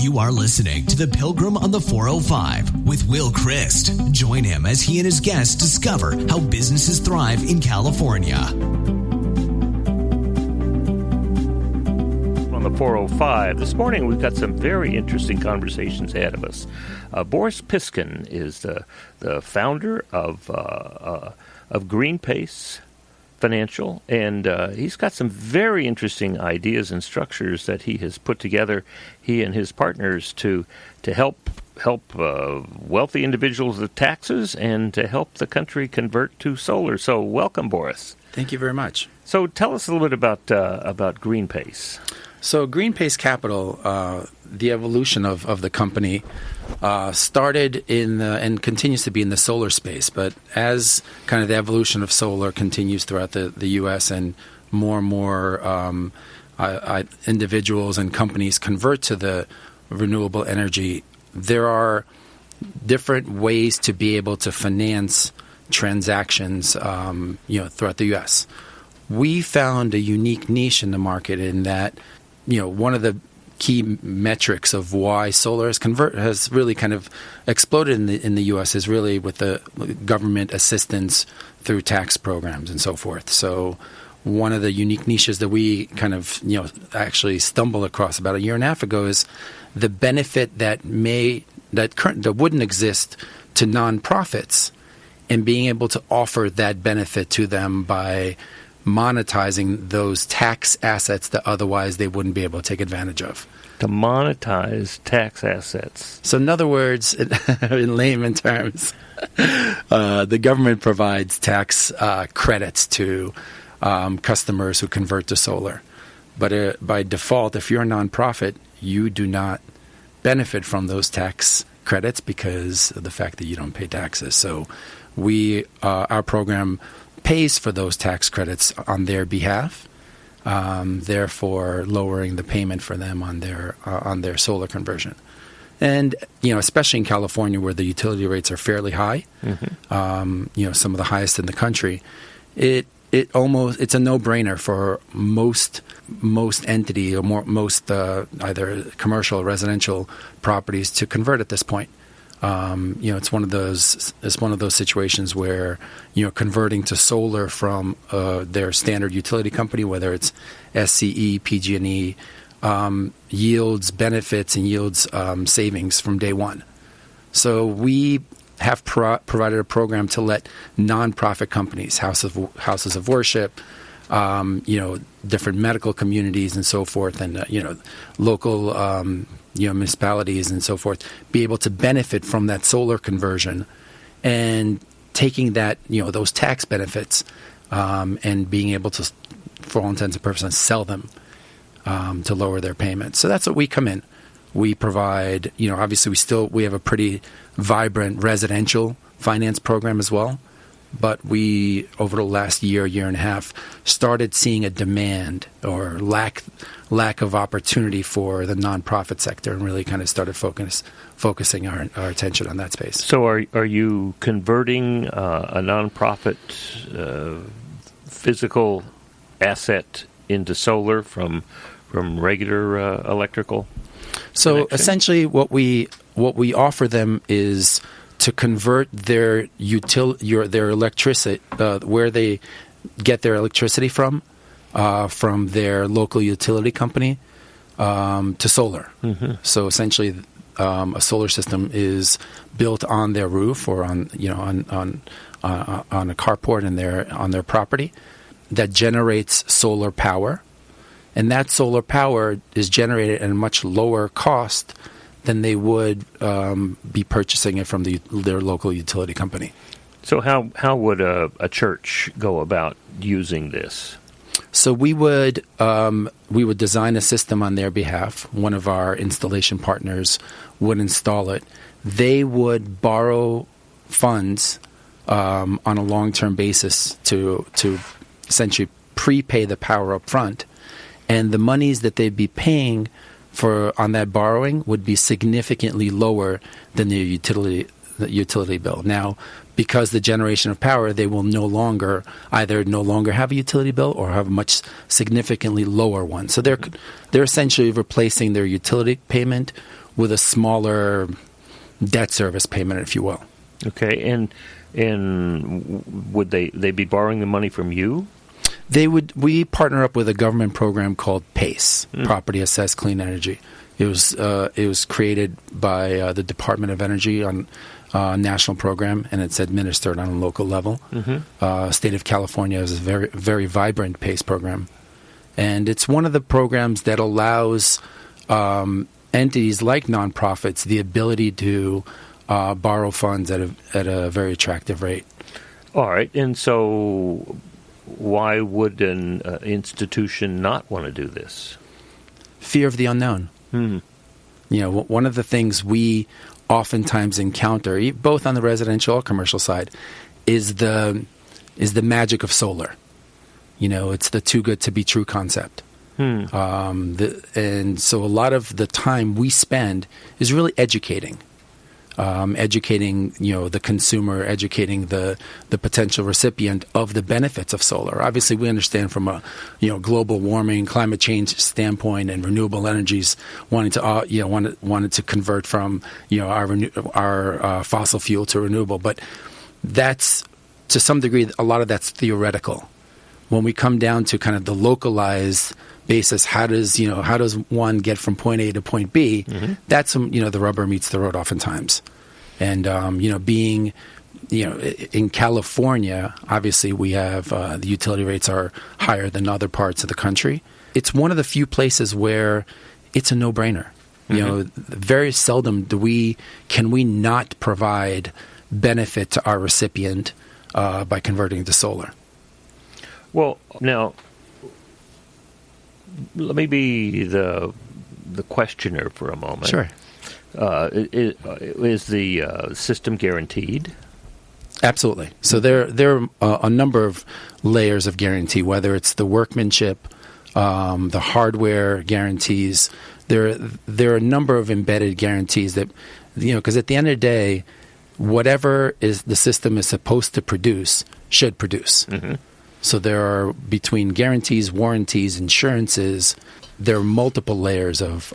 You are listening to The Pilgrim on the 405 with Will Christ. Join him as he and his guests discover how businesses thrive in California. On the 405, this morning we've got some very interesting conversations ahead of us. Boris Piskun is the founder of GreenPACE Financial, and he's got some very interesting ideas and structures that he has put together, he and his partners, to help wealthy individuals with taxes and to help the country convert to solar. So welcome, Boris. Thank you very much. So tell us a little bit about GreenPACE. So GreenPACE Capital, the evolution of the company, started in and continues to be in the solar space. But as kind of the evolution of solar continues throughout the U.S. and more individuals and companies convert to the renewable energy, there are different ways to be able to finance transactions, throughout the U.S. We found a unique niche in the market in that, one of the key metrics of why solar has really kind of exploded in the U.S. is really with the government assistance through tax programs and so forth. So one of the unique niches that we kind of actually stumbled across about a year and a half ago is the benefit that wouldn't exist to nonprofits, and being able to offer that benefit to them by monetizing those tax assets that otherwise they wouldn't be able to take advantage of. To monetize tax assets. So in other words, in layman terms, the government provides tax credits to customers who convert to solar. But by default, if you're a nonprofit, you do not benefit from those tax credits because of the fact that you don't pay taxes. So our program pays for those tax credits on their behalf, therefore lowering the payment for them on their solar conversion. And especially in California, where the utility rates are fairly high, some of the highest in the country, it's a no-brainer for most entity or most either commercial or residential properties to convert at this point. It's one of those situations where converting to solar from their standard utility company, whether it's SCE, PG&E, yields benefits and yields savings from day one. So we have provided a program to let nonprofit companies, houses of worship, different medical communities and so forth, and local municipalities and so forth, be able to benefit from that solar conversion, and taking that those tax benefits and being able to, for all intents and purposes, sell them to lower their payments. So that's what we come in. We provide, obviously we have a pretty vibrant residential finance program as well. But we, over the last year and a half, started seeing a demand or lack of opportunity for the nonprofit sector, and really kind of started focusing our attention on that space. So are you converting a nonprofit physical asset into solar from regular electrical So connection? Essentially what we offer them is to convert their electricity, where they get their electricity from their local utility company, to solar. Mm-hmm. So essentially, a solar system is built on their roof or on a carport on their property that generates solar power, and that solar power is generated at a much lower cost than they would be purchasing it from their local utility company. So how would a church go about using this? So we would design a system on their behalf. One of our installation partners would install it. They would borrow funds on a long-term basis to essentially prepay the power up front, and the monies that they'd be paying on that borrowing would be significantly lower than the utility bill. Now, because the generation of power, they will no longer have a utility bill or have a much significantly lower one. So they're essentially replacing their utility payment with a smaller debt service payment, if you will. Okay, and would they be borrowing the money from you? We partner up with a government program called PACE, Property Assessed Clean Energy. It was created by the Department of Energy on a national program, and it's administered on a local level. State of California has a very, very vibrant PACE program. And it's one of the programs that allows entities like nonprofits the ability to borrow funds at a very attractive rate. All right, and so why would an institution not want to do this? Fear of the unknown. One of the things we oftentimes encounter, both on the residential or commercial side, is the magic of solar. It's the too good to be true concept. And so a lot of the time we spend is really educating the consumer, educating the potential recipient of the benefits of solar. Obviously, we understand from a global warming, climate change standpoint, and renewable energies wanted to convert from our fossil fuel to renewable. But that's, to some degree, a lot of that's theoretical. When we come down to kind of the localized basis, how does one get from point A to point B? That's the rubber meets the road oftentimes. And being in California, obviously we have the utility rates are higher than other parts of the country. It's one of the few places where it's a no-brainer. Very seldom can we not provide benefit to our recipient by converting to solar. Well, now, let me be the questioner for a moment. Sure. Is the system guaranteed? Absolutely. So there are a number of layers of guarantee, whether it's the workmanship, the hardware guarantees. There are a number of embedded guarantees that, because at the end of the day, whatever the system is supposed to produce should produce. So there are, between guarantees, warranties, insurances, there are multiple layers of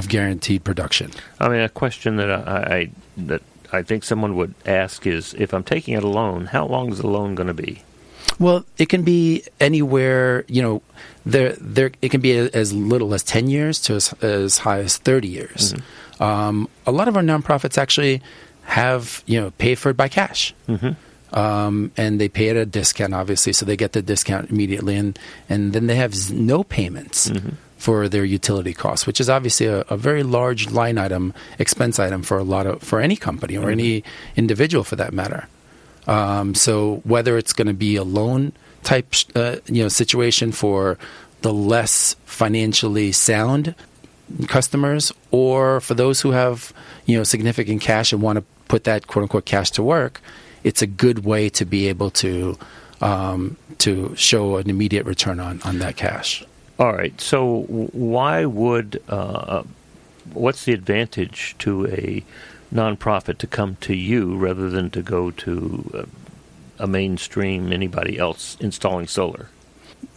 guaranteed production. I mean, a question that I think someone would ask is, if I'm taking out a loan, how long is the loan going to be? Well, it can be anywhere. It can be as little as 10 years to as high as 30 years. A lot of our nonprofits actually have pay for it by cash. And they pay at a discount, obviously, so they get the discount immediately, and then they have no payments for their utility costs, which is obviously a very large line item, expense item for any company or any individual for that matter. So whether it's going to be a loan type situation for the less financially sound customers, or for those who have significant cash and want to put that quote unquote cash to work, it's a good way to be able to show an immediate return on that cash. All right. So why would what's the advantage to a nonprofit to come to you rather than to go to a mainstream, anybody else installing solar?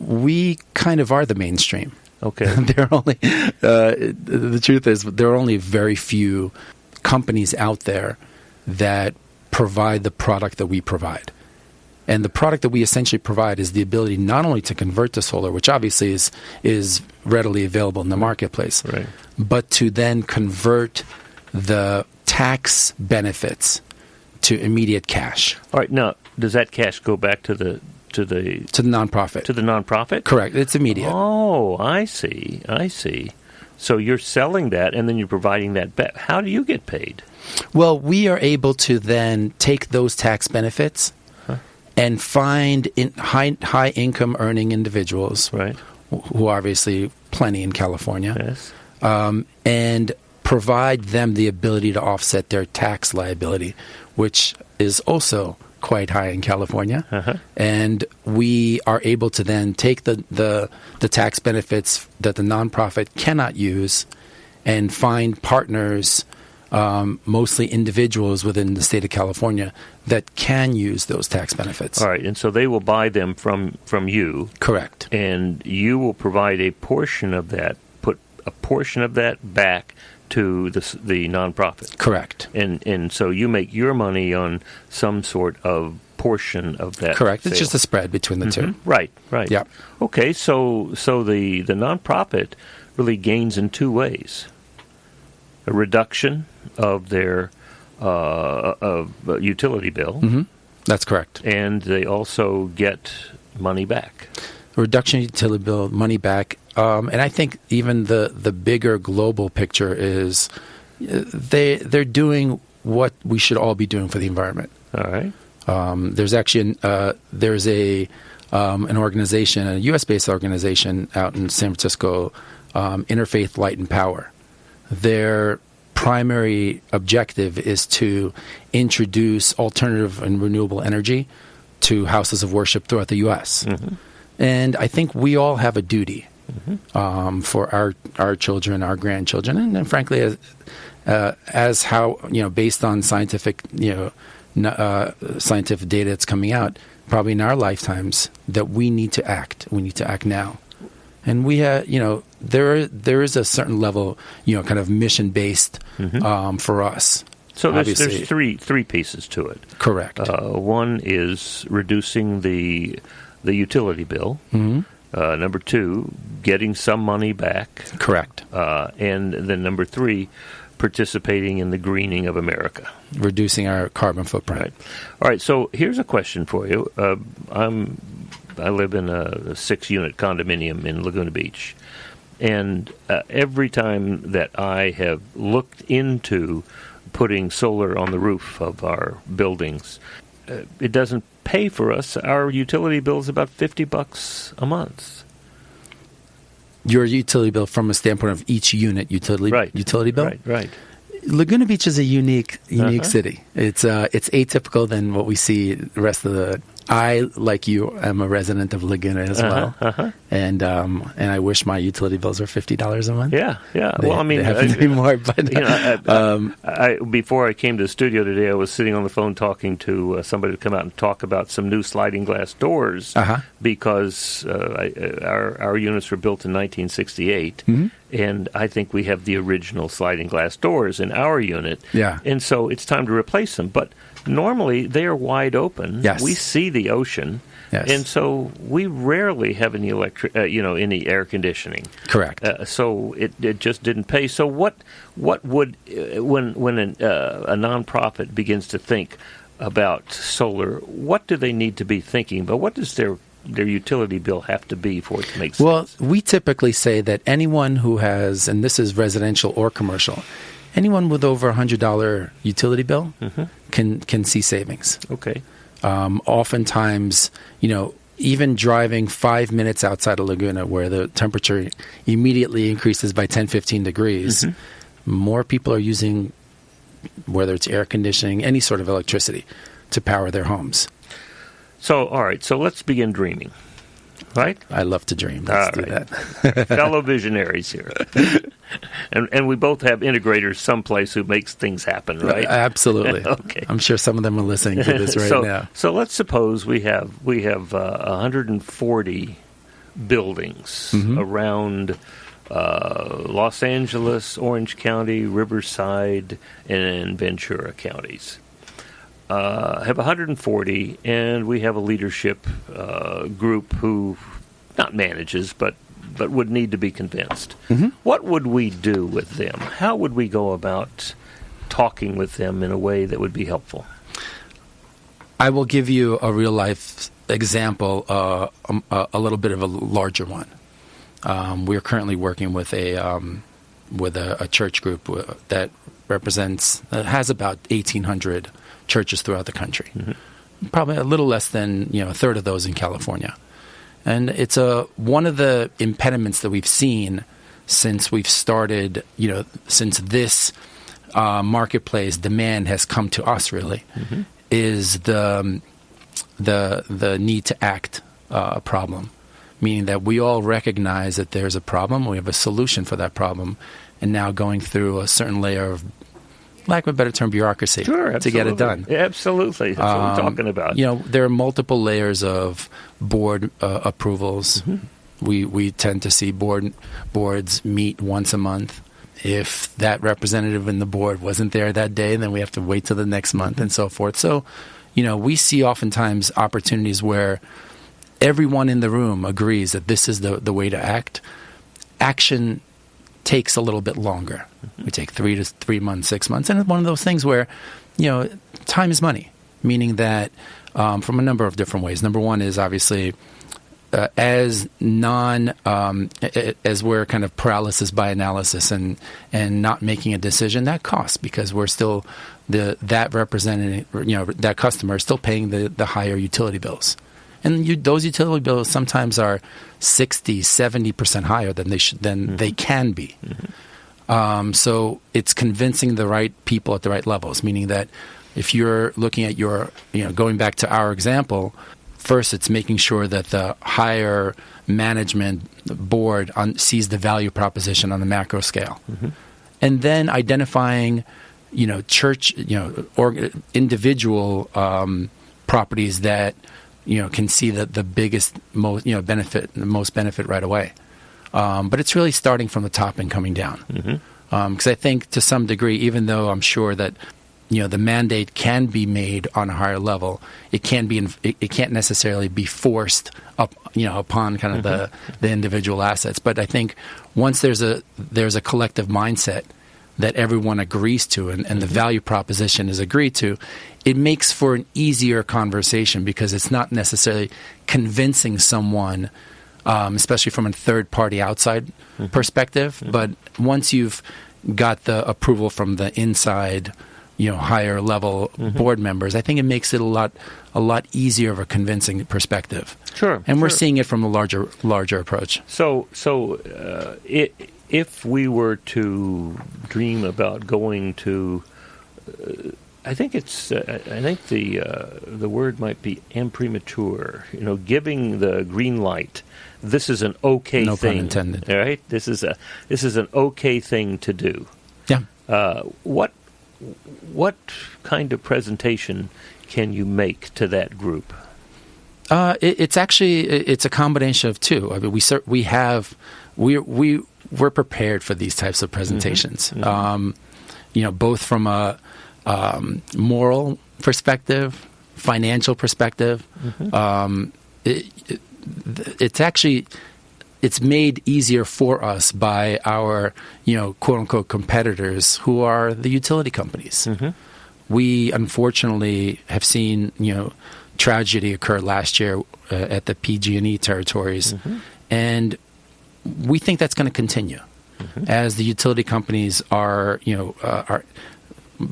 We kind of are the mainstream. Okay. The truth is, there are only very few companies out there that provide the product that we provide. And the product that we essentially provide is the ability not only to convert to solar, which obviously is readily available in the marketplace, right, but to then convert the tax benefits to immediate cash. All right. Now, does that cash go back to the nonprofit? To the nonprofit? Correct. It's immediate. Oh, I see. So you're selling that, and then you're providing that back. How do you get paid? Well, we are able to then take those tax benefits and find high income earning individuals, right, who are obviously plenty in California, yes, and provide them the ability to offset their tax liability, which is also quite high in California. And we are able to then take the tax benefits that the nonprofit cannot use and find partners, mostly individuals within the state of California, that can use those tax benefits. All right, and so they will buy them from you. Correct. And you will provide a portion of that, put a portion of that back to the nonprofit. Correct. And so you make your money on some sort of portion of that. Correct. sale. It's just a spread between the two. Right. Yeah. Okay, so the nonprofit really gains in two ways: a reduction of their utility bill. Mm-hmm. That's correct. And they also get money back. A reduction in utility bill, money back. And I think even the bigger global picture is they're doing what we should all be doing for the environment. All right. There's actually an organization, a U.S.-based organization out in San Francisco, Interfaith Light and Power. Their primary objective is to introduce alternative and renewable energy to houses of worship throughout the U.S. Mm-hmm. And I think we all have a duty for our children, our grandchildren, and frankly, as how, based on scientific scientific data that's coming out, probably in our lifetimes, that we need to act. We need to act now. And we have, there is a certain level, kind of mission-based for us. So there's three pieces to it. Correct. One is reducing the utility bill. Mm-hmm. Number two, getting some money back. Correct. And then number three, participating in the greening of America. Reducing our carbon footprint. Right. All right, so here's a question for you. I live in a 6-unit condominium in Laguna Beach. And every time that I have looked into putting solar on the roof of our buildings, it doesn't pay for us. Our utility bill is about $50 a month. Your utility bill from a standpoint of each unit utility bill? Right. Laguna Beach is a unique city. It's atypical than what we see the rest of the. I, like you, am a resident of Laguna as well, and I wish my utility bills were $50 a month. Yeah. They have to be more. But I before I came to the studio today, I was sitting on the phone talking to somebody to come out and talk about some new sliding glass doors because our units were built in 1968. Mm-hmm. And I think we have the original sliding glass doors in our unit. Yeah. And so it's time to replace them. But normally they are wide open. Yes. We see the ocean. Yes. And so we rarely have any any air conditioning. Correct. So it just didn't pay. So what would when a nonprofit begins to think about solar, what do they need to be thinking about? What does their utility bill have to be for it to make sense? Well, we typically say that anyone who has, and this is residential or commercial, anyone with over $100 utility bill can see savings. Okay. Oftentimes, even driving 5 minutes outside of Laguna where the temperature immediately increases by 10, 15 degrees, more people are using, whether it's air conditioning, any sort of electricity to power their homes. So, all right, so let's begin dreaming, right? I love to dream. Let's do that. Fellow visionaries here. And we both have integrators someplace who makes things happen, right? Absolutely. Okay. I'm sure some of them are listening to this right now. So let's suppose we have 140 buildings around Los Angeles, Orange County, Riverside, and Ventura counties. Have 140, and we have a leadership group who not manages, but would need to be convinced. What would we do with them? How would we go about talking with them in a way that would be helpful? I will give you a real-life example, a little bit of a larger one. We're currently working with a church group that has about 1,800 churches throughout the country. Probably a little less than a third of those in California. And it's one of the impediments that we've seen since we've started, since this marketplace demand has come to us, really, is the need to act problem. Meaning that we all recognize that there's a problem, we have a solution for that problem, and now going through a certain layer of, lack of a better term, bureaucracy to get it done. Absolutely. That's what we're talking about. There are multiple layers of board approvals, We tend to see boards meet once a month. If that representative in the board wasn't there that day, then we have to wait till the next month and so forth. So, we see oftentimes opportunities where everyone in the room agrees that this is the way to act. Action takes a little bit longer. We take 3 months, 6 months. And it's one of those things where, time is money, meaning that from a number of different ways. Number one is obviously as we're kind of paralysis by analysis and not making a decision, that costs because we're still that customer is still paying the higher utility bills. And those utility bills sometimes are 60, 70% higher than they can be. So it's convincing the right people at the right levels, meaning that if you're looking at going back to our example, first it's making sure that the higher management board sees the value proposition on the macro scale. And then identifying, individual properties that can see the biggest, most benefit right away. But it's really starting from the top and coming down. Because I think to some degree, even though I'm sure that the mandate can be made on a higher level, it can't necessarily be forced up upon kind of the individual assets. But I think once there's a collective mindset that everyone agrees to and the value proposition is agreed to, it makes for an easier conversation because it's not necessarily convincing someone, especially from a third-party outside perspective. But once you've got the approval from the inside, higher level board members, I think it makes it a lot easier of a convincing perspective. Sure. And we're seeing it from a larger approch. So if we were to dream about going to, I think the word might be imprimatur. Giving the green light. This is an okay no thing. No pun intended. Right. This is an okay thing to do. Yeah. What kind of presentation can you make to that group? It's a combination of two. I mean, we're prepared for these types of presentations. Both from a moral perspective, financial perspective. It's made easier for us by our, quote unquote competitors who are the utility companies. We unfortunately have seen, tragedy occur last year at the PG&E territories, and we think that's going to continue as the utility companies are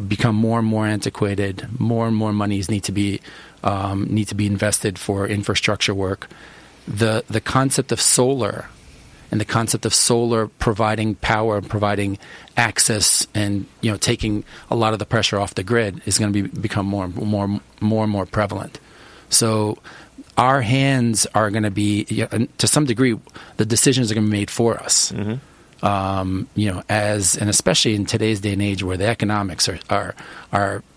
become more and more antiquated. More and more monies need to be invested for infrastructure work. The concept of solar and the concept of solar providing power and providing access and taking a lot of the pressure off the grid is going to become more and more prevalent. So our hands are going to be, to some degree, the decisions are going to be made for us. And especially in today's day and age where the economics are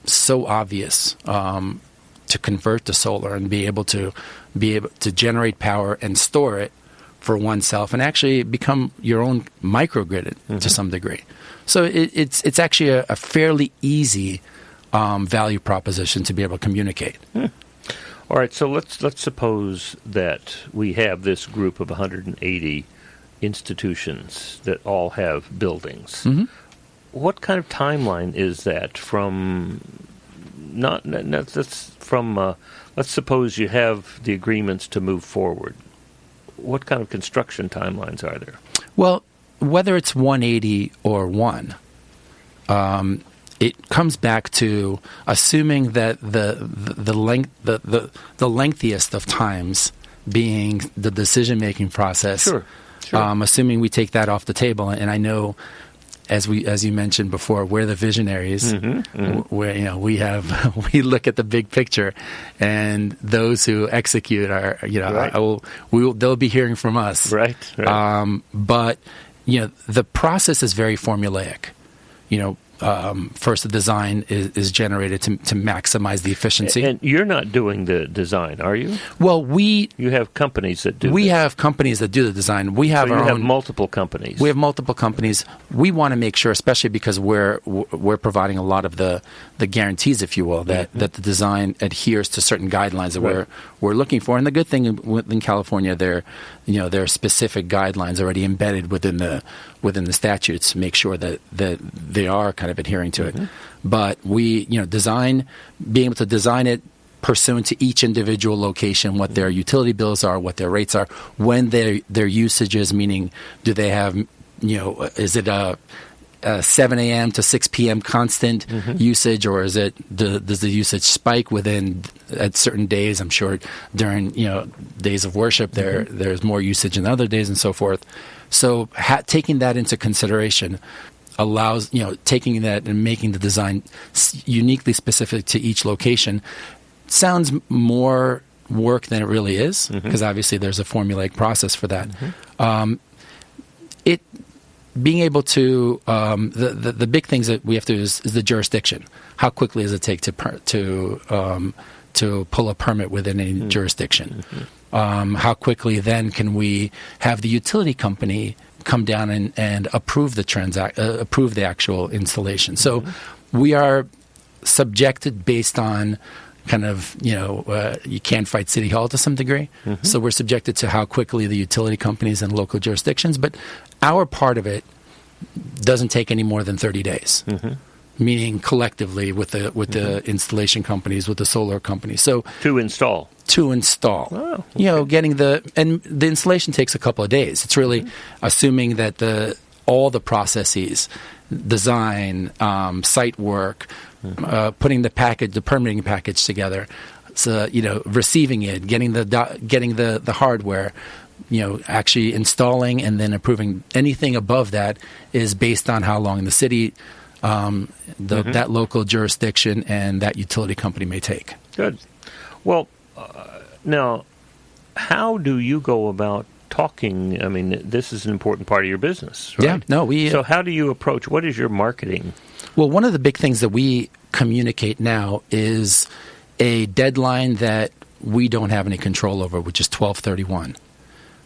so obvious, to convert to solar and be able to generate power and store it for oneself and actually become your own microgrid to some degree. So it's actually a fairly easy value proposition to be able to communicate. All right, so let's suppose that we have this group of 180 institutions that all have buildings. What kind of timeline is that from? Let's suppose you have the agreements to move forward. What kind of construction timelines are there? Well, whether it's 180 or 1, it comes back to assuming that the lengthiest of times being the decision-making process. Sure. Assuming we take that off the table, and I know, as you mentioned before, we're the visionaries. Where we look at the big picture, and those who execute are they'll be hearing from us. Right. But the process is very formulaic. first the design is generated to maximize the efficiency. And you're not doing the design, are you? Well, you have companies that do. We have companies that do the design. We have our own. Multiple companies. We have multiple companies. We want to make sure, especially because we're providing a lot of the guarantees, if you will, that the design adheres to certain guidelines that we're looking for. And the good thing in California, there are specific guidelines already embedded within the statutes to make sure that they are kind of adhering to it. But we, being able to design it pursuant to each individual location, what their utility bills are, what their rates are, when their usage is, meaning do they have, is it a 7 a.m. to 6 p.m. constant usage, or does the usage spike at certain days? I'm sure during days of worship there's more usage than other days and so forth. So taking that into consideration allows taking that and making the design uniquely specific to each location sounds more work than it really is, because obviously there's a formulaic process for that. Being able to the big things that we have to do is the jurisdiction. How quickly does it take to pull a permit within a jurisdiction? How quickly then can we have the utility company come down and approve the actual installation? So we are subjected based on kind of, you can't fight City Hall to some degree. So we're subjected to how quickly the utility companies and local jurisdictions, but our part of it doesn't take any more than 30 days, meaning collectively with the installation companies, with the solar companies. So to install. Oh, okay. Getting the installation takes a couple of days. It's really assuming that all the processes, design, site work, putting the permitting package together, so receiving it, getting the hardware, actually installing and then approving. Anything above that is based on how long the city, that local jurisdiction and that utility company may take. Good. Well, now, how do you go about talking? I mean, this is an important part of your business, right? Yeah. No, So how do you approach? What is your marketing? Well, one of the big things that we communicate now is a deadline that we don't have any control over, which is 12/31.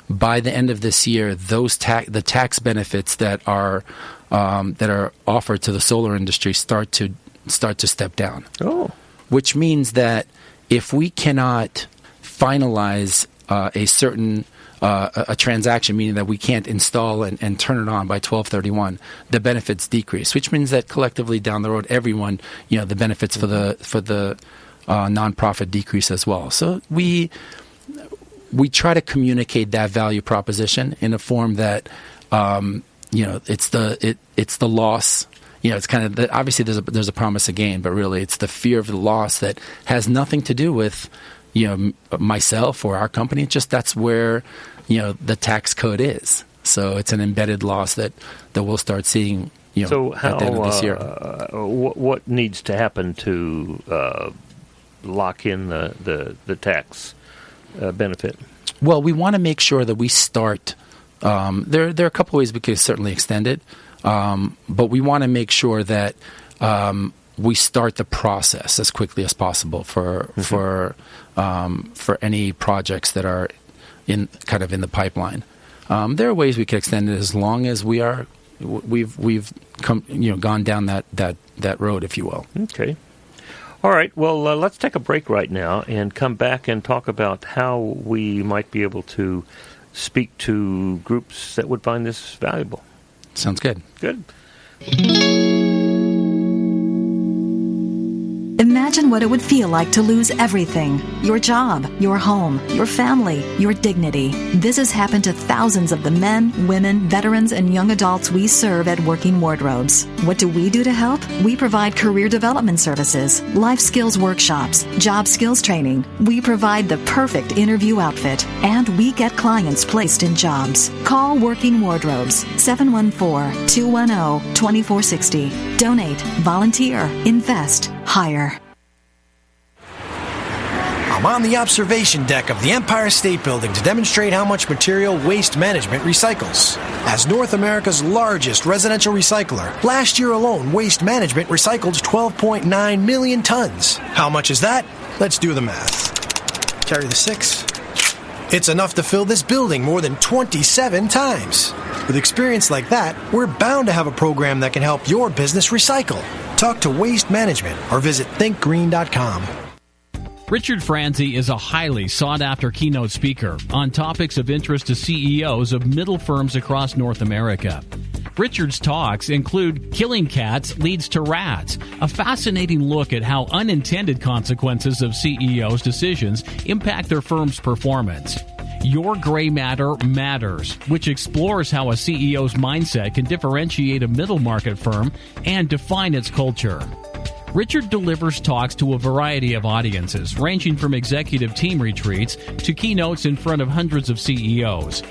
By the end of this year, the tax benefits that are offered to the solar industry start to step down. Oh, which means that if we cannot finalize a certain a transaction, meaning that we can't install and turn it on by 12/31, the benefits decrease. Which means that collectively down the road, everyone, the benefits for the nonprofit decrease as well. So we try to communicate that value proposition in a form that it's the loss. It's kind of obviously there's a promise of gain, but really it's the fear of the loss that has nothing to do with myself or our company. It's just that's where the tax code is. So it's an embedded loss that we'll start seeing. So how, at the end of this year. What needs to happen to lock in the tax benefit? Well, we want to make sure that we start. There are a couple ways we could certainly extend it, but we want to make sure that we start the process as quickly as possible for any projects that are in the pipeline. There are ways we could extend it as long as we've gone down that road, if you will. Okay. All right. Well, let's take a break right now and come back and talk about how we might be able to speak to groups that would find this valuable. Sounds good. Good. Imagine what it would feel like to lose everything. Your job, your home, your family, your dignity. This has happened to thousands of the men, women, veterans, and young adults we serve at Working Wardrobes. What do we do to help? We provide career development services, life skills workshops, job skills training. We provide the perfect interview outfit, and we get clients placed in jobs. Call Working Wardrobes, 714-210-2460. Donate, volunteer, invest, hire. I I'm on the observation deck of the Empire State Building to demonstrate how much material Waste Management recycles. As North America's largest residential recycler, last year alone, Waste Management recycled 12.9 million tons. How much is that? Let's do the math. Carry the 6. It's enough to fill this building more than 27 times. With experience like that, we're bound to have a program that can help your business recycle. Talk to Waste Management or visit thinkgreen.com. Richard Franzi is a highly sought-after keynote speaker on topics of interest to CEOs of middle firms across North America. Richard's talks include Killing Cats Leads to Rats, a fascinating look at how unintended consequences of CEOs' decisions impact their firm's performance. Your Gray Matter Matters, which explores how a CEO's mindset can differentiate a middle market firm and define its culture. Richard delivers talks to a variety of audiences, ranging from executive team retreats to keynotes in front of hundreds of CEOs.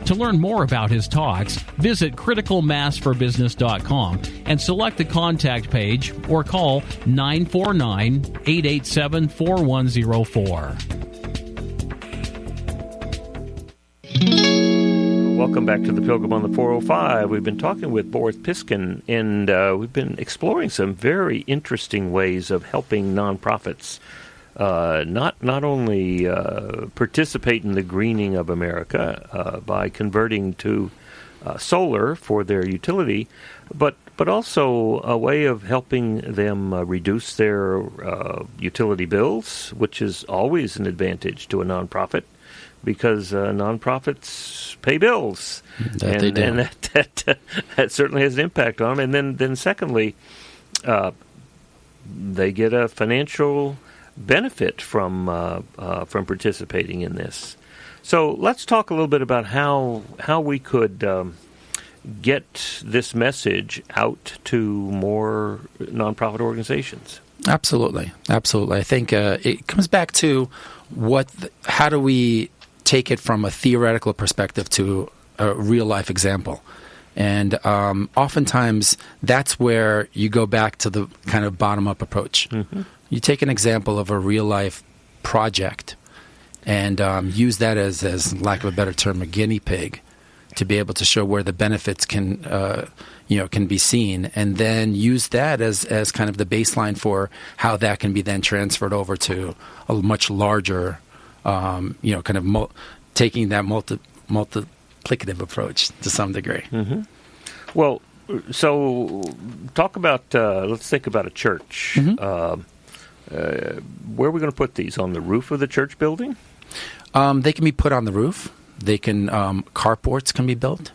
To learn more about his talks, visit criticalmassforbusiness.com and select the contact page or call 949-887-4104. Welcome back to the Pilgrim on the 405. We've been talking with Boris Piskun, and we've been exploring some very interesting ways of helping nonprofits not only participate in the greening of America by converting to solar for their utility, but also a way of helping them reduce their utility bills, which is always an advantage to a nonprofit, because nonprofits pay bills, and that certainly has an impact on them. And then secondly, they get a financial benefit from participating in this. So let's talk a little bit about how we could get this message out to more nonprofit organizations. Absolutely. I think it comes back to how do we take it from a theoretical perspective to a real-life example. And oftentimes, that's where you go back to the kind of bottom-up approach. Mm-hmm. You take an example of a real-life project and use that as lack of a better term, a guinea pig, to be able to show where the benefits can be seen, and then use that as kind of the baseline for how that can be then transferred over to a much larger taking that multiplicative approach to some degree. Mm-hmm. Well, so talk about, let's think about a church. Mm-hmm. Where are we going to put these? On the roof of the church building? They can be put on the roof. They can, carports can be built.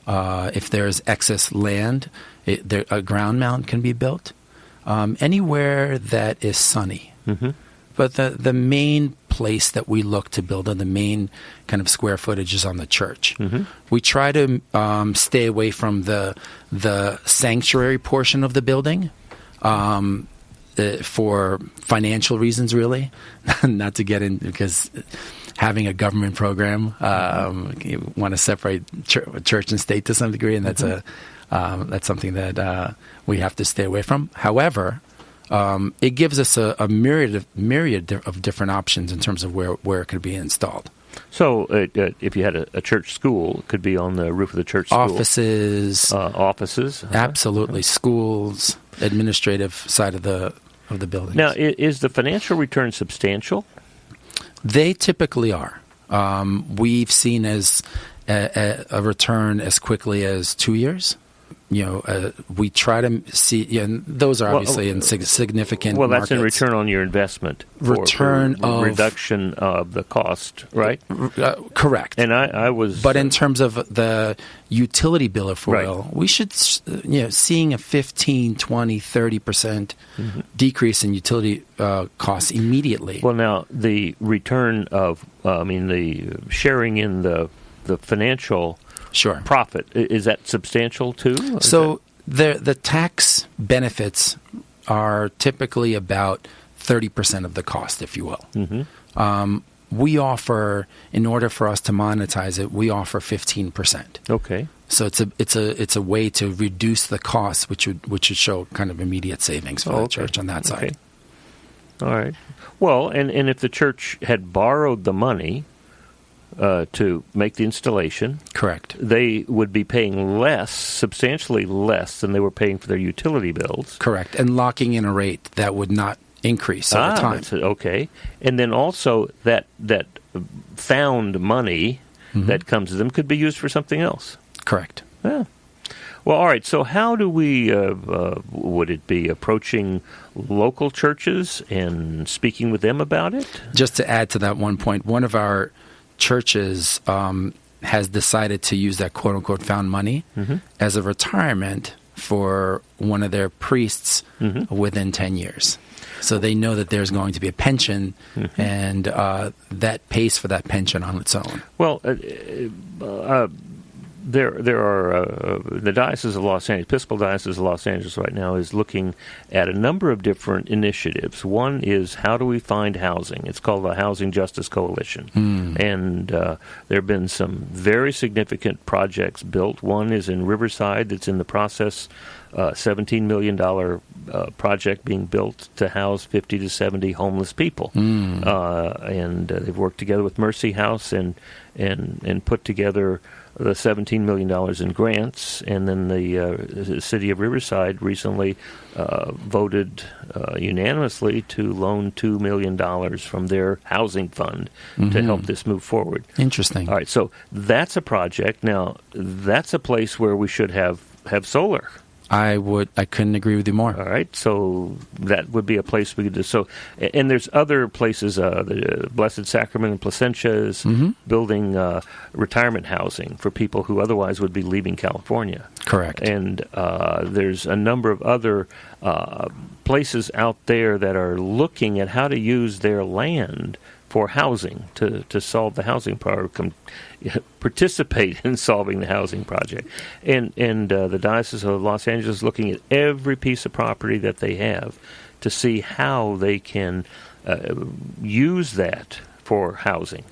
If there's excess land, a ground mount can be built. Anywhere that is sunny. Mm-hmm. But the main place that we look to build on, the main kind of square footage, is on the church. Mm-hmm. We try to stay away from the sanctuary portion of the building for financial reasons, really. Not to get in, because having a government program, you want to separate church and state to some degree, and that's that's something that we have to stay away from. However, it gives us a myriad of different options in terms of where it could be installed. So if you had a church school, it could be on the roof of the church school. Offices. Uh-huh. Absolutely. Schools, administrative side of the buildings. Now, is the financial return substantial? They typically are. We've seen as a return as quickly as 2 years. We try to see, and those are obviously in significant Well, that's markets. in return on your investment. Return of reduction of the cost, right? Correct. And I was... But in terms of the utility bill of oil, right, we should, seeing a 15, 20, 30% mm-hmm. decrease in utility costs immediately. Well, now, the return of, the sharing in the financial... Sure. Profit, is that substantial too? So the tax benefits are typically about 30% of the cost, if you will. Mm-hmm. We offer, in order for us to monetize it, we offer 15%. Okay. So it's a way to reduce the cost, which would show kind of immediate savings for the church on that side. All right. Well, and if the church had borrowed the money to make the installation, correct, they would be paying less, substantially less than they were paying for their utility bills. Correct, and locking in a rate that would not increase over time. Okay. And then also that found money that comes to them could be used for something else. Correct. Yeah. Well, all right. So how do we, would it be approaching local churches and speaking with them about it? Just to add to that one point, one of our churches has decided to use that quote-unquote found money as a retirement for one of their priests within 10 years. So they know that there's going to be a pension, and that pays for that pension on its own. Well, there are the Diocese of Los Angeles, Episcopal Diocese of Los Angeles right now is looking at a number of different initiatives. One is how do we find housing? It's called the Housing Justice Coalition. And there have been some very significant projects built. One is in Riverside that's in the process, $17 million project being built to house 50 to 70 homeless people. And they've worked together with Mercy House and put together the $17 million in grants, and then the city of Riverside recently voted unanimously to loan $2 million from their housing fund to help this move forward. Interesting. All right, so that's a project. Now, that's a place where we should have solar. I couldn't agree with you more. All right, so that would be a place we could do. So, and there's other places. The Blessed Sacrament in Placentia is building retirement housing for people who otherwise would be leaving California. Correct. And there's a number of other places out there that are looking at how to use their land for housing to solve the housing problem, participate in solving the housing project. And the Diocese of Los Angeles is looking at every piece of property that they have to see how they can use that for housing.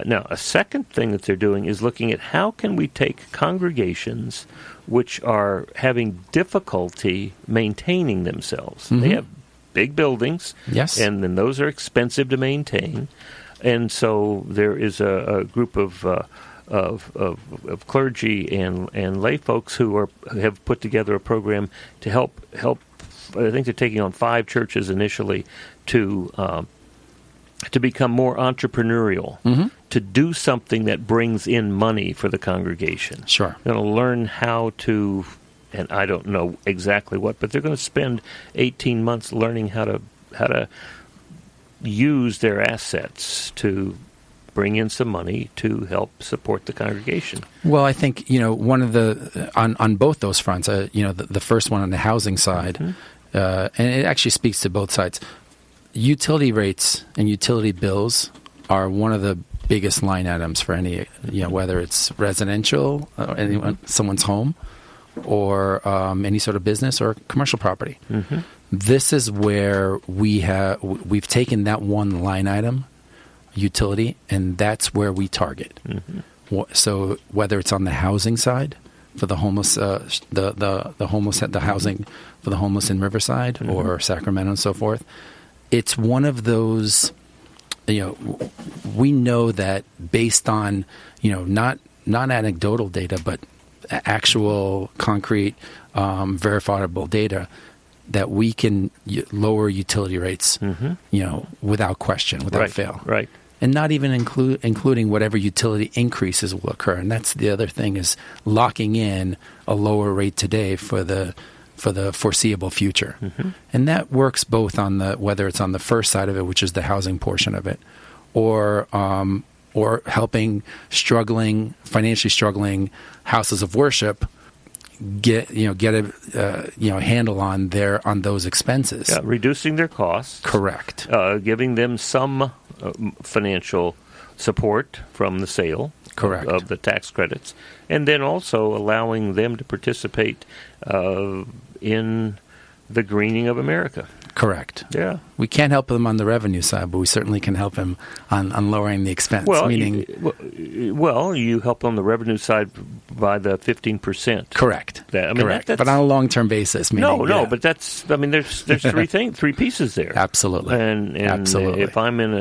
Now, a second thing that they're doing is looking at how can we take congregations which are having difficulty maintaining themselves. They have big buildings, yes, and then those are expensive to maintain, and so there is a group of clergy and lay folks who have put together a program to help. I think they're taking on 5 churches initially to become more entrepreneurial, to do something that brings in money for the congregation. Sure, they're going to learn how to. And I don't know exactly what, but they're going to spend 18 months learning how to use their assets to bring in some money to help support the congregation. Well, I think one of the on both those fronts, the first one on the housing side, and it actually speaks to both sides. Utility rates and utility bills are one of the biggest line items for any, whether it's residential, someone's home, or any sort of business or commercial property. This is where we've taken that one line item, utility, and that's where we target. So whether it's on the housing side for the homeless, the homeless at the housing for the homeless in Riverside or Sacramento and so forth, it's one of those. We know that based on not anecdotal data, but actual, concrete, verifiable data, that we can lower utility rates, without question, without fail. Right. And not even including whatever utility increases will occur. And that's the other thing, is locking in a lower rate today for the foreseeable future. And that works both on whether it's on the first side of it, which is the housing portion of it, or helping financially struggling houses of worship get a handle on those expenses. Yeah, reducing their costs. Correct. Giving them some financial support from the sale. Correct. Of the tax credits, and then also allowing them to participate in the greening of America. Correct. Yeah. We can't help them on the revenue side, but we certainly can help them on lowering the expense. Well, you help on the revenue side by the 15%. Correct. Correct. But on a long-term basis. But that's. There's three pieces there. Absolutely. And Absolutely. If I'm in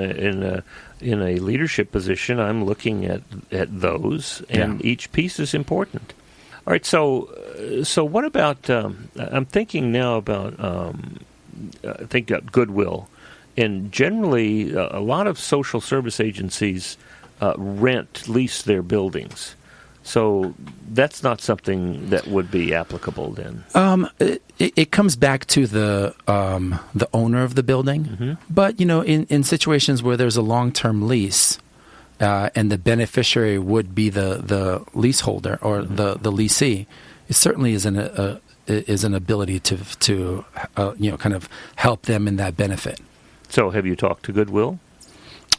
a leadership position, I'm looking at those, and each piece is important. All right. So what about? I'm thinking now about. I think goodwill, and generally a lot of social service agencies lease their buildings. So that's not something that would be applicable then. It comes back to the owner of the building, but in situations where there's a long-term lease, and the beneficiary would be the leaseholder or the leasee, it certainly is an ability to kind of help them in that benefit. So have you talked to Goodwill?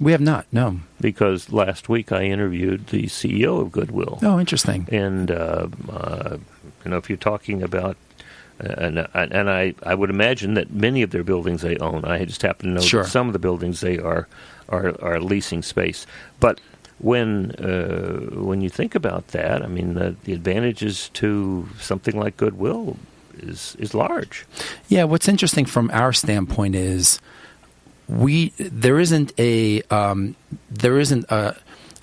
We have not, no. Because last week I interviewed the CEO of Goodwill. Oh, interesting. And, if you're talking about, and I would imagine that many of their buildings they own. I just happen to know that some of the buildings they are leasing space. But when you think about that, the advantages to something like Goodwill is large. Yeah, what's interesting from our standpoint is there isn't a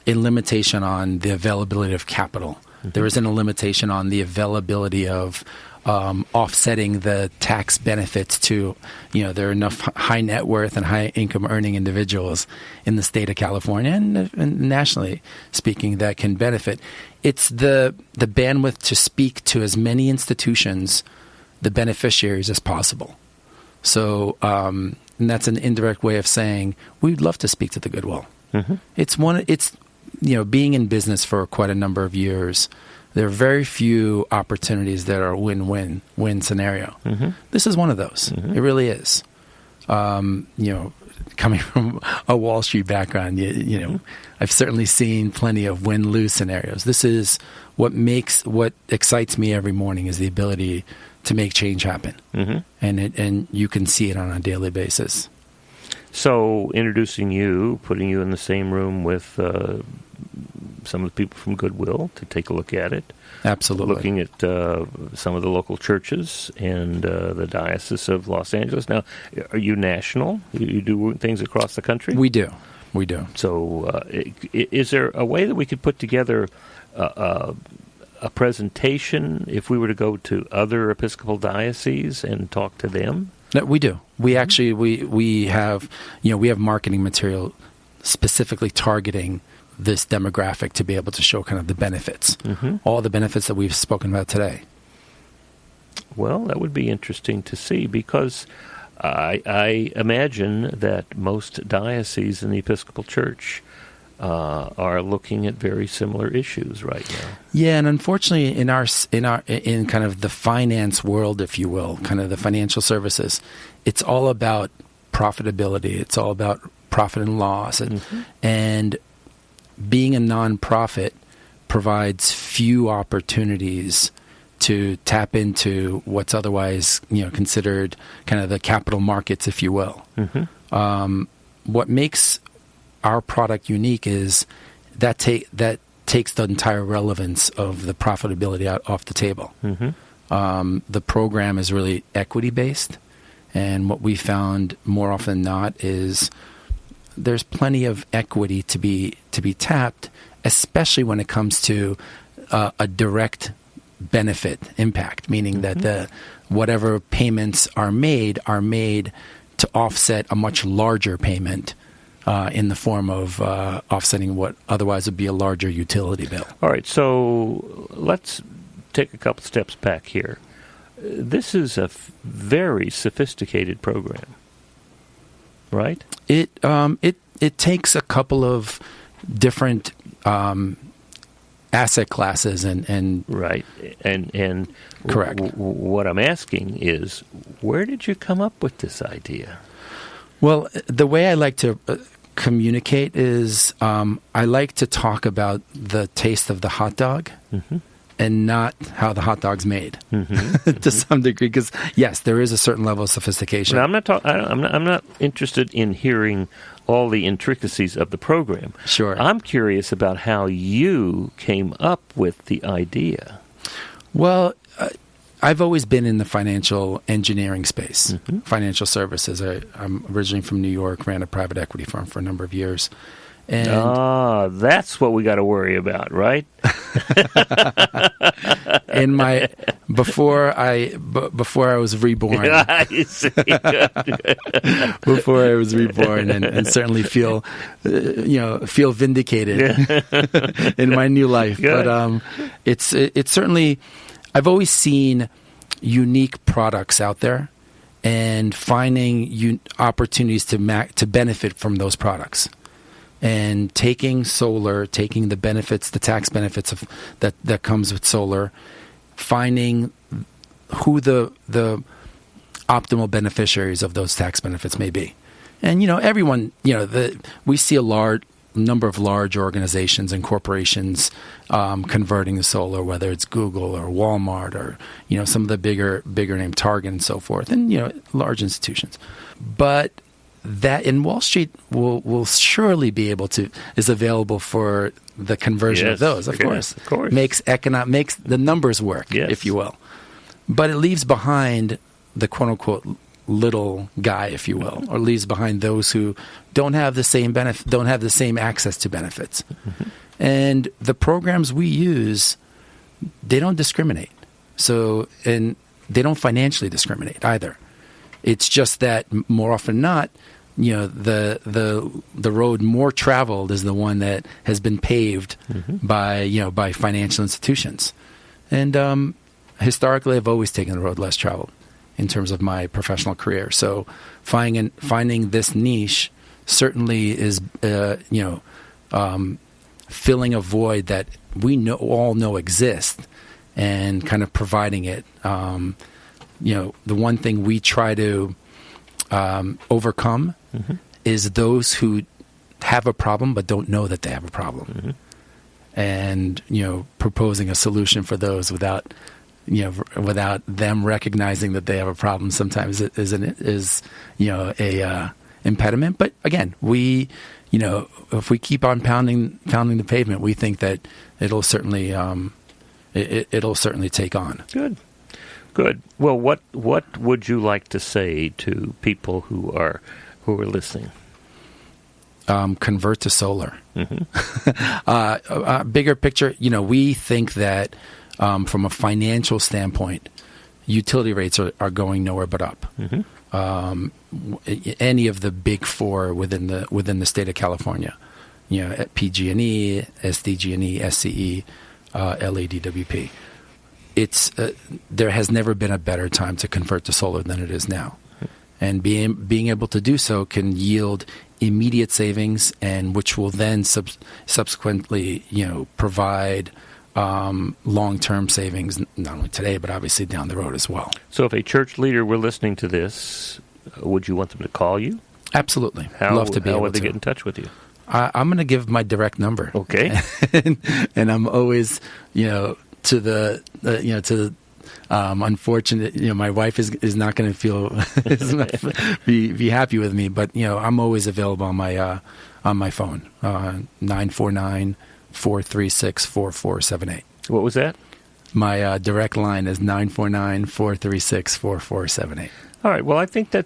limitation on the availability of capital. Mm-hmm. There isn't a limitation on the availability of offsetting the tax benefits to, there are enough high net worth and high income earning individuals in the state of California and nationally speaking that can benefit. It's the bandwidth to speak to as many institutions, the beneficiaries, as possible. So, and that's an indirect way of saying we'd love to speak to the Goodwill. Mm-hmm. It's being in business for quite a number of years. There are very few opportunities that are win-win scenario. Mm-hmm. This is one of those. Mm-hmm. It really is. Coming from a Wall Street background, I've certainly seen plenty of win-lose scenarios. This is what excites me every morning is the ability to make change happen, and you can see it on a daily basis. So, introducing you, putting you in the same room with some of the people from Goodwill to take a look at it. Absolutely. Looking at some of the local churches and the Diocese of Los Angeles. Now, are you national? You do things across the country? We do. So, is there a way that we could put together a presentation if we were to go to other Episcopal dioceses and talk to them? No, we do. We actually we have marketing material specifically targeting this demographic to be able to show kind of the benefits, all the benefits that we've spoken about today. Well, that would be interesting to see because I imagine that most dioceses in the Episcopal Church are looking at very similar issues right now. Yeah, and unfortunately, in kind of the finance world, if you will, kind of the financial services, it's all about profitability. It's all about profit and loss, and being a nonprofit provides few opportunities to tap into what's otherwise considered kind of the capital markets, if you will. What makes our product unique is that takes the entire relevance of the profitability off the table. The program is really equity based, and what we found more often than not is there's plenty of equity to be tapped, especially when it comes to a direct benefit impact, meaning that whatever payments are made to offset a much larger payment in the form of offsetting what otherwise would be a larger utility bill. All right, so let's take a couple steps back here. This is a very sophisticated program, right? It takes a couple of different asset classes and right and correct. What I'm asking is, where did you come up with this idea? Well, the way I like to communicate is I like to talk about the taste of the hot dog and not how the hot dog's made to some degree. Because yes, there is a certain level of sophistication. Now, I'm not interested in hearing all the intricacies of the program. Sure. I'm curious about how you came up with the idea. Well, I've always been in the financial engineering space, financial services. I'm originally from New York, ran a private equity firm for a number of years. And that's what we got to worry about, right? Before I was reborn, before I was reborn, and certainly feel vindicated in my new life. Good. But it's certainly, I've always seen unique products out there, and finding opportunities to benefit from those products. And taking solar, taking the benefits, the tax benefits of that comes with solar, finding who the optimal beneficiaries of those tax benefits may be. And, everyone, we see a number of large organizations and corporations converting to solar, whether it's Google or Walmart or, some of the bigger name Target and so forth, and, large institutions. But that in Wall Street will surely be is available for the conversion of those, of course. Makes the numbers work, if you will. But it leaves behind the quote unquote little guy, if you will, or leaves behind those who don't have the same don't have the same access to benefits. And the programs we use, they don't discriminate. So, and they don't financially discriminate either. It's just that more often than not, the road more traveled is the one that has been paved by financial institutions. And historically, I've always taken the road less traveled in terms of my professional career. So finding this niche certainly is filling a void that we all know exists, and kind of providing it. The one thing we try to overcome is those who have a problem but don't know that they have a problem, and proposing a solution for those without them recognizing that they have a problem sometimes is a impediment. But again, we if we keep on pounding the pavement, we think that it'll certainly take on. Good. Well, what would you like to say to people who are listening? Convert to solar. Bigger picture, we think that from a financial standpoint, utility rates are going nowhere but up. Any of the big four within the state of California, at PG&E, SDG&E, SCE, LADWP. There has never been a better time to convert to solar than it is now, and being able to do so can yield immediate savings, and which will then subsequently provide long-term savings, not only today but obviously down the road as well. So, if a church leader were listening to this, would you want them to call you? Absolutely. Love to be able to. How would they get in touch with you? I'm going to give my direct number. Okay. and I'm always to the unfortunate, my wife is not going to be happy with me, but I'm always available on my phone, 949-436-4478. What was that? My direct line is 949-436-4478. All right. Well, I think that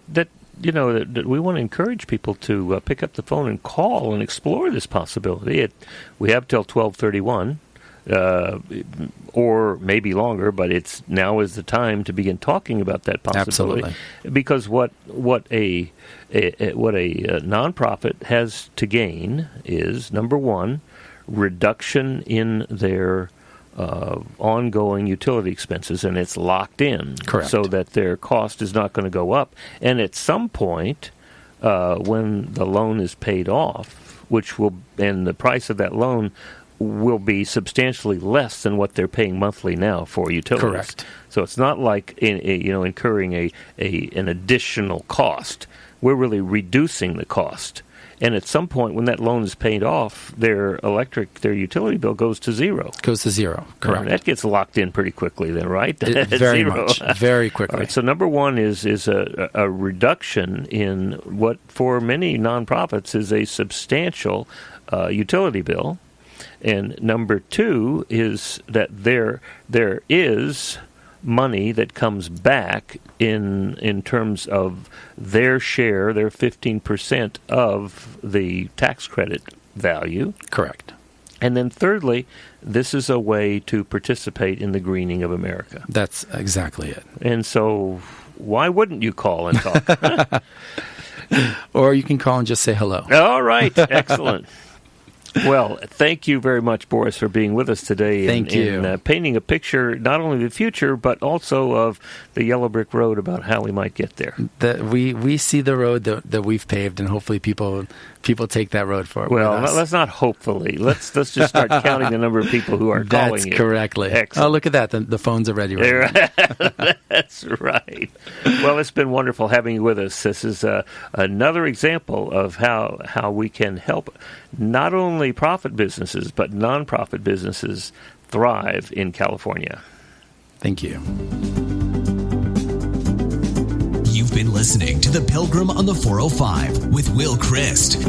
we want to encourage people to pick up the phone and call and explore this possibility. We have till 12:31. Or maybe longer, but now is the time to begin talking about that possibility. Absolutely. Because what a nonprofit has to gain is, number one, reduction in their ongoing utility expenses, and it's locked in. Correct. So that their cost is not going to go up. And at some point, when the loan is paid off, and the price of that loan will be substantially less than what they're paying monthly now for utilities. Correct. So it's not like incurring an additional cost. We're really reducing the cost, And at some point, when that loan is paid off, their utility bill goes to zero. Goes to zero, correct. That gets locked in pretty quickly then, right? Very much, very quickly. All right, so number one is a reduction in what for many nonprofits is a substantial utility bill. And number two is that there is money that comes back in terms of their share, their 15% of the tax credit value. Correct. And then thirdly, this is a way to participate in the greening of America. That's exactly it. And so why wouldn't you call and talk? Or you can call and just say hello. All right. Excellent. Well, thank you very much, Boris, for being with us today. Thank you. And painting a picture not only of the future, but also of the yellow brick road about how we might get there. We see the road that we've paved, and hopefully people take that road for Well, us. let's not hopefully. Let's just start counting the number of people who are calling you. That's correctly. Excellent. Oh, look at that. The phone's already ready. That's right. Well, it's been wonderful having you with us. This is another example of how we can help not only profit businesses, but nonprofit businesses thrive in California. Thank you. You've been listening to The Pilgrim on the 405 with Will Christ.